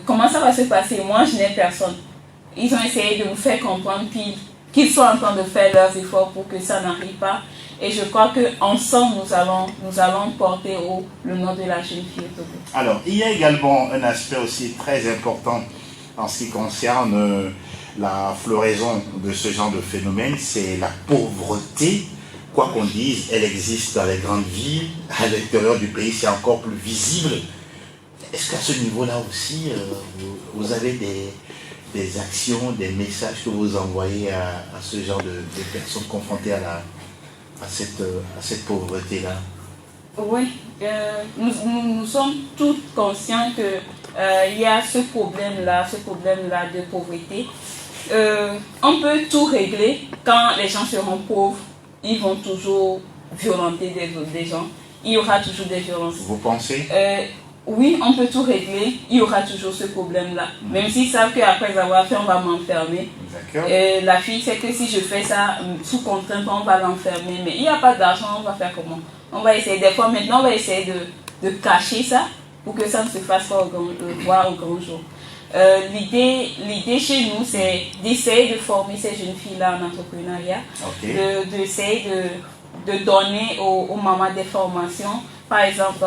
Comment ça va se passer? Moi, je n'ai personne. Ils ont essayé de nous faire comprendre qu'ils sont en train de faire leurs efforts pour que ça n'arrive pas. Et je crois qu'ensemble, nous allons porter haut le nom de la jeune fille. Alors, il y a également un aspect aussi très important en ce qui concerne la floraison de ce genre de phénomène, c'est la pauvreté. Quoi qu'on dise, elle existe dans les grandes villes, à l'intérieur du pays, c'est encore plus visible. Est-ce qu'à ce niveau-là aussi, vous avez des actions, des messages que vous envoyez à ce genre de personnes confrontées à cette pauvreté-là? Oui, nous sommes tous conscients qu'il y a ce problème-là de pauvreté. On peut tout régler quand les gens seront pauvres, ils vont toujours violenter des gens. Il y aura toujours des violences. Vous pensez? Oui, on peut tout régler, il y aura toujours ce problème-là. Même s'ils savent qu'après avoir fait, on va m'enfermer. La fille sait que si je fais ça sous contrainte, on va l'enfermer. Mais il n'y a pas d'argent, on va faire comment? On va essayer, des fois maintenant, on va essayer de cacher ça pour que ça ne se fasse pas voir au grand jour. L'idée chez nous, c'est d'essayer de former ces jeunes filles-là en entrepreneuriat, d'essayer de donner aux mamans des formations, par exemple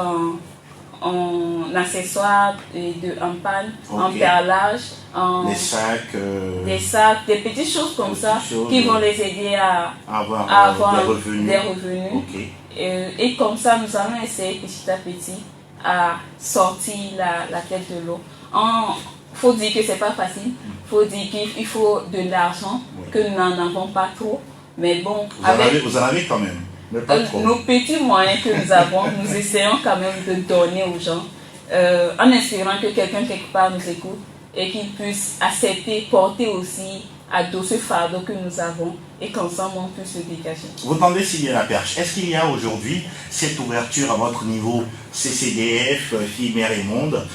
en accessoires en panne, en perlage, des sacs, des petites choses comme qui vont les aider à avoir des revenus. Et comme ça, nous allons essayer petit à petit à sortir la tête de l'eau. Il faut dire que ce n'est pas facile, il faut dire qu'il faut de l'argent, que nous n'en avons pas trop. Mais bon, vous en avez quand même, mais pas trop. Nos petits moyens que nous avons, nous essayons quand même de donner aux gens, en espérant que quelqu'un quelque part nous écoute et qu'il puisse accepter, porter aussi à dos ce fardeau que nous avons et qu'ensemble on puisse se dégager. Vous tendez si bien la perche. Est-ce qu'il y a aujourd'hui cette ouverture à votre niveau CCDF, Filles, Mères et Monde,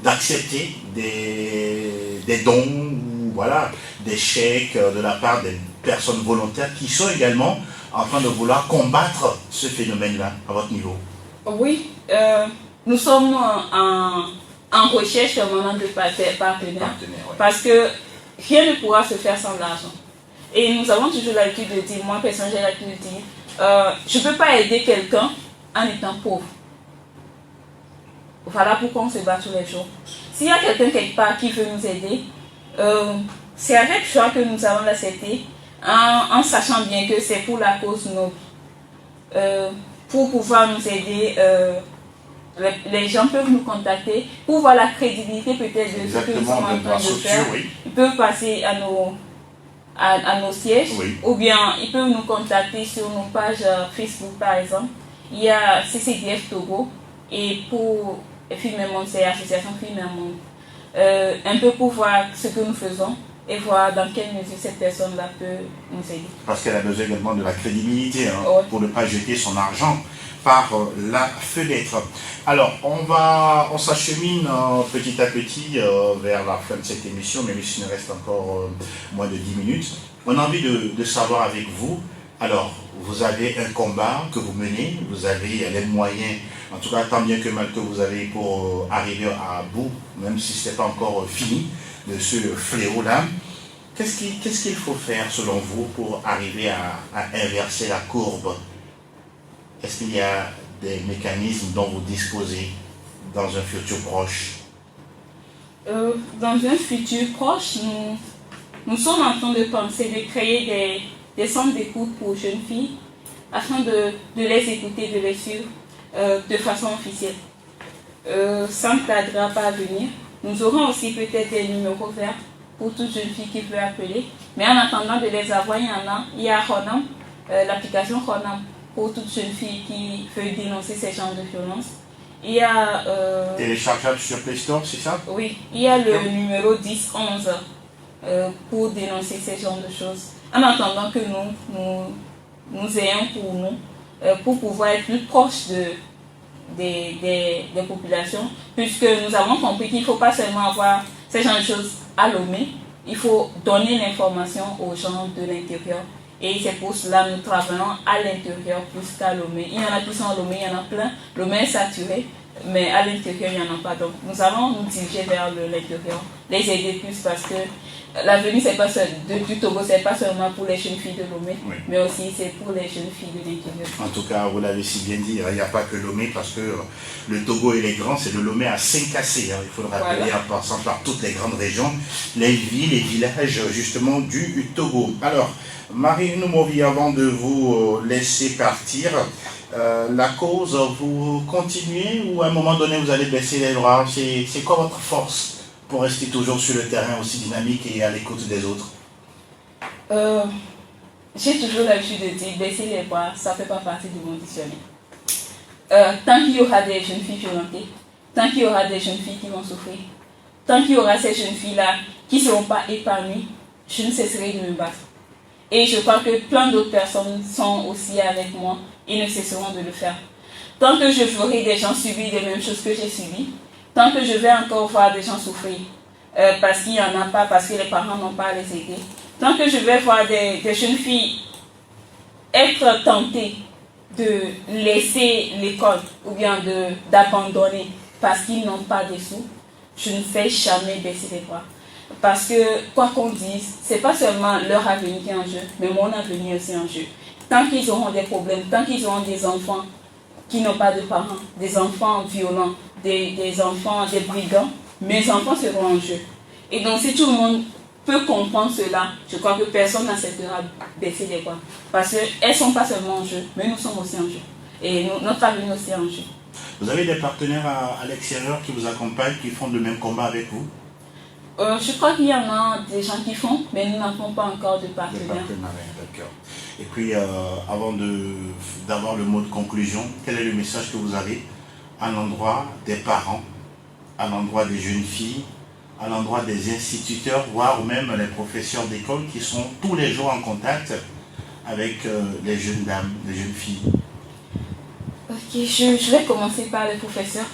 d'accepter des dons ou voilà, des chèques de la part des personnes volontaires qui sont également en train de vouloir combattre ce phénomène-là à votre niveau? Oui, nous sommes en recherche permanente de partenaires Ouais. parce que rien ne pourra se faire sans l'argent. Et nous avons toujours l'habitude de dire, moi personnellement j'ai l'habitude de dire, je ne peux pas aider quelqu'un en étant pauvre. Voilà pourquoi on se bat tous les jours. S'il y a quelqu'un quelque part qui veut nous aider, c'est avec joie que nous allons l'accepter, en sachant bien que c'est pour la cause noble. Pour pouvoir nous aider, les gens peuvent nous contacter pour voir la crédibilité peut-être de ce que nous sommes en train de faire. Oui. Ils peuvent passer à nos sièges, Oui. ou bien ils peuvent nous contacter sur nos pages Facebook par exemple. Il y a CCDF Togo et pour Filles Mères Monde, c'est l'association Filles Mères Monde. Un peu pour voir ce que nous faisons et voir dans quelle mesure cette personne-là peut nous aider. Parce qu'elle a besoin également de la crédibilité Ouais. pour ne pas jeter son argent par la fenêtre. Alors, on s'achemine petit à petit vers la fin de cette émission, même s'il nous reste encore moins de 10 minutes. On a envie de savoir avec vous, alors, vous avez un combat que vous menez, vous avez les moyens, en tout cas tant bien que mal que vous avez pour arriver à bout, même si ce n'est pas encore fini, de ce fléau-là. Qu'est-ce qu'il faut faire selon vous pour arriver à inverser la courbe? Est-ce qu'il y a des mécanismes dont vous disposez dans un futur proche? Dans un futur proche, nous sommes en train de penser de créer des centres d'écoute pour jeunes filles afin de les écouter, de les suivre de façon officielle. Ça ne tardera pas à venir. Nous aurons aussi peut-être des numéros verts pour toute jeune fille qui veut appeler. Mais en attendant de les avoir, il y a Honam, l'application Honam pour toute jeune fille qui veut dénoncer ces genres de violences. Il y a... téléchargeable sur Play Store, c'est ça? Oui, il y a le numéro 1011 pour dénoncer ces genres de choses. En attendant que nous ayons pour nous, pour pouvoir être plus proches des populations, puisque nous avons compris qu'il ne faut pas seulement avoir ces genres de choses à Lomé, il faut donner l'information aux gens de l'intérieur. Et c'est pour cela que nous travaillons à l'intérieur plus qu'à Lomé. Il y en a qui sont à Lomé, il y en a plein. Lomé est saturé, mais à l'intérieur, il n'y en a pas. Donc nous allons nous diriger vers l'intérieur, les aider plus parce que l'avenir du Togo, ce n'est pas seulement pour les jeunes filles de Lomé, Oui. mais aussi c'est pour les jeunes filles de l'intérieur. En tout cas, vous l'avez si bien dit, il n'y a pas que Lomé parce que le Togo il est grand, c'est le Lomé à 5 cassés. Il faut le rappeler Voilà. en passant par toutes les grandes régions, les villes et villages justement du Togo. Alors, Marie Noumovi, avant de vous laisser partir, la cause, vous continuez ou à un moment donné vous allez baisser les bras? C'est quoi votre force pour rester toujours sur le terrain aussi dynamique et à l'écoute des autres? J'ai toujours l'habitude de dire baisser les bras, ça ne fait pas partie de mon dictionnaire. Tant qu'il y aura des jeunes filles violentées, tant qu'il y aura des jeunes filles qui vont souffrir, tant qu'il y aura ces jeunes filles-là qui ne seront pas épanouies, je ne cesserai de me battre. Et je crois que plein d'autres personnes sont aussi avec moi et ne cesseront de le faire. Tant que je verrai des gens subir les mêmes choses que j'ai subies, tant que je vais encore voir des gens souffrir, parce qu'il n'y en a pas, parce que les parents n'ont pas à les aider, tant que je vais voir des jeunes filles être tentées de laisser l'école ou bien d'abandonner parce qu'ils n'ont pas de sous, je ne fais jamais baisser les bras. Parce que, quoi qu'on dise, ce n'est pas seulement leur avenir qui est en jeu, mais mon avenir aussi en jeu. Tant qu'ils auront des problèmes, tant qu'ils auront des enfants qui n'ont pas de parents, des enfants violents, des enfants, des brigands, mes enfants seront en jeu. Et donc, si tout le monde peut comprendre cela, je crois que personne n'acceptera baisser les bras. Parce qu'elles ne sont pas seulement en jeu, mais nous sommes aussi en jeu. Et notre avenir aussi en jeu. Vous avez des partenaires à l'extérieur qui vous accompagnent, qui font le même combat avec vous? Je crois qu'il y en a des gens qui font, mais nous n'avons pas encore de partenaires. D'accord. Et puis, avant d'avoir le mot de conclusion, quel est le message que vous avez à l'endroit des parents, à l'endroit des jeunes filles, à l'endroit des instituteurs, voire même les professeurs d'école qui sont tous les jours en contact avec les jeunes dames, les jeunes filles? Ok, je vais commencer par les professeurs.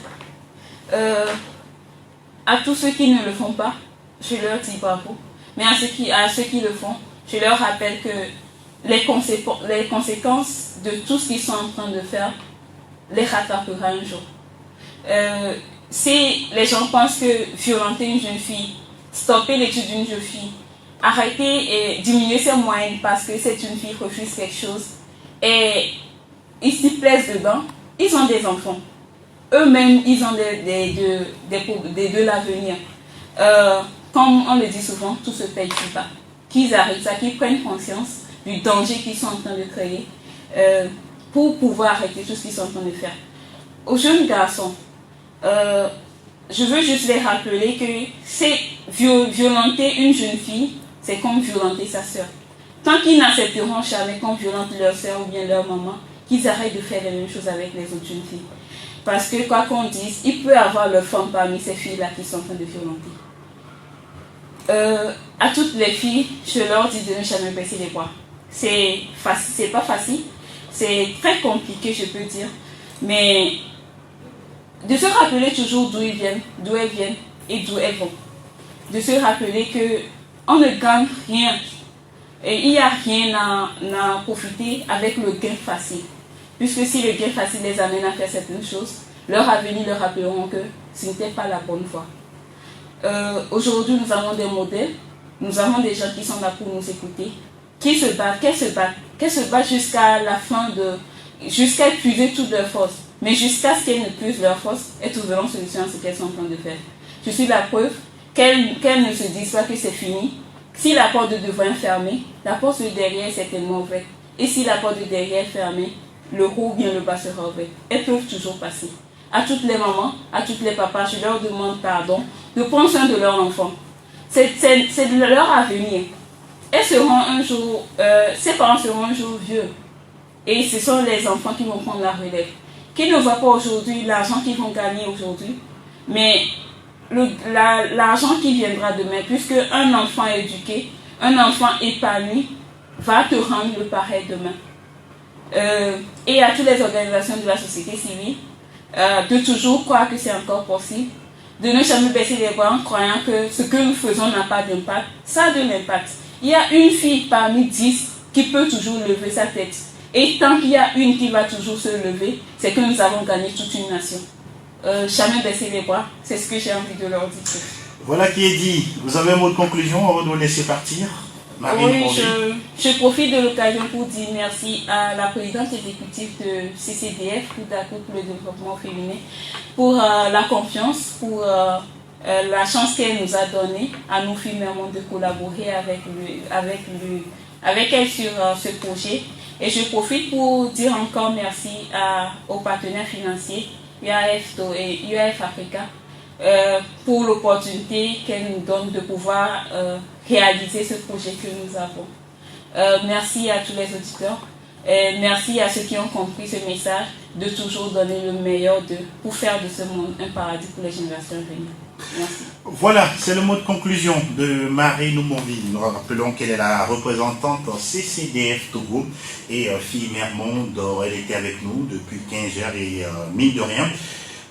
À tous ceux qui ne le font pas, je leur dis bravo. Mais à ceux qui le font, je leur rappelle que les conséquences de tout ce qu'ils sont en train de faire les rattrapera un jour. Si les gens pensent que violenter une jeune fille, stopper l'étude d'une jeune fille, arrêter et diminuer ses moyens parce que cette jeune fille refuse quelque chose et ils s'y plaisent dedans, ils ont des enfants. Eux-mêmes, ils ont de l'avenir. Comme on le dit souvent, tout se paye plus bas. Qu'ils arrêtent ça, qu'ils prennent conscience du danger qu'ils sont en train de créer pour pouvoir arrêter tout ce qu'ils sont en train de faire. Aux jeunes garçons, je veux juste les rappeler que violenter une jeune fille, c'est comme violenter sa sœur. Tant qu'ils n'accepteront jamais qu'on violente leur sœur ou bien leur maman, qu'ils arrêtent de faire les mêmes choses avec les autres jeunes filles. Parce que quoi qu'on dise, il peut y avoir leur femme parmi ces filles-là qui sont en train de violenter. À toutes les filles, je leur dis de ne jamais baisser les bras. C'est pas facile, c'est très compliqué, je peux dire, mais de se rappeler toujours d'où elles viennent et d'où elles vont. De se rappeler qu'on ne gagne rien et il n'y a rien à profiter avec le gain facile. Puisque si le gain facile les amène à faire certaines choses, leur avenir leur rappelleront que ce n'était pas la bonne voie. Aujourd'hui, nous avons des modèles, nous avons des gens qui sont là pour nous écouter, qui se battent jusqu'à la fin jusqu'à épuiser toutes leurs forces, mais jusqu'à ce qu'elles ne puissent leurs forces et trouveront solution à ce qu'elles sont en train de faire. Je suis la preuve qu'elles ne se disent pas que c'est fini. Si la porte de devant est fermée, la porte de derrière est certainement ouverte. Et si la porte de derrière est fermée, le haut ou bien le bas sera ouvert. Elles peuvent toujours passer. À toutes les mamans, à tous les papas, je leur demande pardon de prendre soin de leur enfant. C'est leur avenir. Ces parents seront un jour vieux. Et ce sont les enfants qui vont prendre la relève. Qui ne voient pas aujourd'hui l'argent qu'ils vont gagner aujourd'hui, mais l'argent qui viendra demain, puisque un enfant éduqué, un enfant épanoui, va te rendre le pareil demain. Et à toutes les organisations de la société civile, de toujours croire que c'est encore possible, de ne jamais baisser les bras en croyant que ce que nous faisons n'a pas d'impact. Ça a de l'impact. Il y a une fille parmi 10 qui peut toujours lever sa tête. Et tant qu'il y a une qui va toujours se lever, c'est que nous avons gagné toute une nation. Jamais baisser les bras, c'est ce que j'ai envie de leur dire. Voilà qui est dit. Vous avez un mot de conclusion avant de vous laisser partir? Oui, je profite de l'occasion pour dire merci à la présidente exécutive de CCDF, Coude à Coude pour le développement féminin, pour la confiance, pour la chance qu'elle nous a donnée à nous filles Mermonde de collaborer avec elle sur ce projet. Et je profite pour dire encore merci aux partenaires financiers, UAF et UAF Africa, pour l'opportunité qu'elle nous donne de pouvoir réaliser ce projet que nous avons. Merci à tous les auditeurs. Et merci à ceux qui ont compris ce message de toujours donner le meilleur d'eux pour faire de ce monde un paradis pour les générations à venir. Merci. Voilà, c'est le mot de conclusion de Marie Noumonville. Nous rappelons qu'elle est la représentante CCDF Togo et fille Mermonde. Elle était avec nous depuis 15 heures et mine de rien,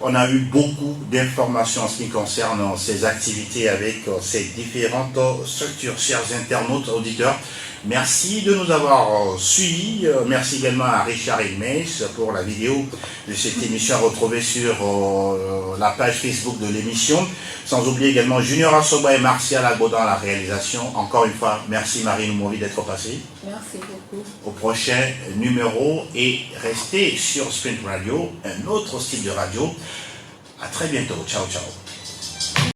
on a eu beaucoup d'informations en ce qui concerne ces activités avec ces différentes structures. Chers internautes, auditeurs, merci de nous avoir suivis. Merci également à Richard Ilmes pour la vidéo de cette émission à retrouver sur la page Facebook de l'émission. Sans oublier également Junior Asoba et Martial Albo dans la réalisation. Encore une fois, merci Marie Noumonville d'être passée. Merci beaucoup. Au prochain numéro et restez sur Sprint Radio, un autre style de radio. À très bientôt. Ciao, ciao.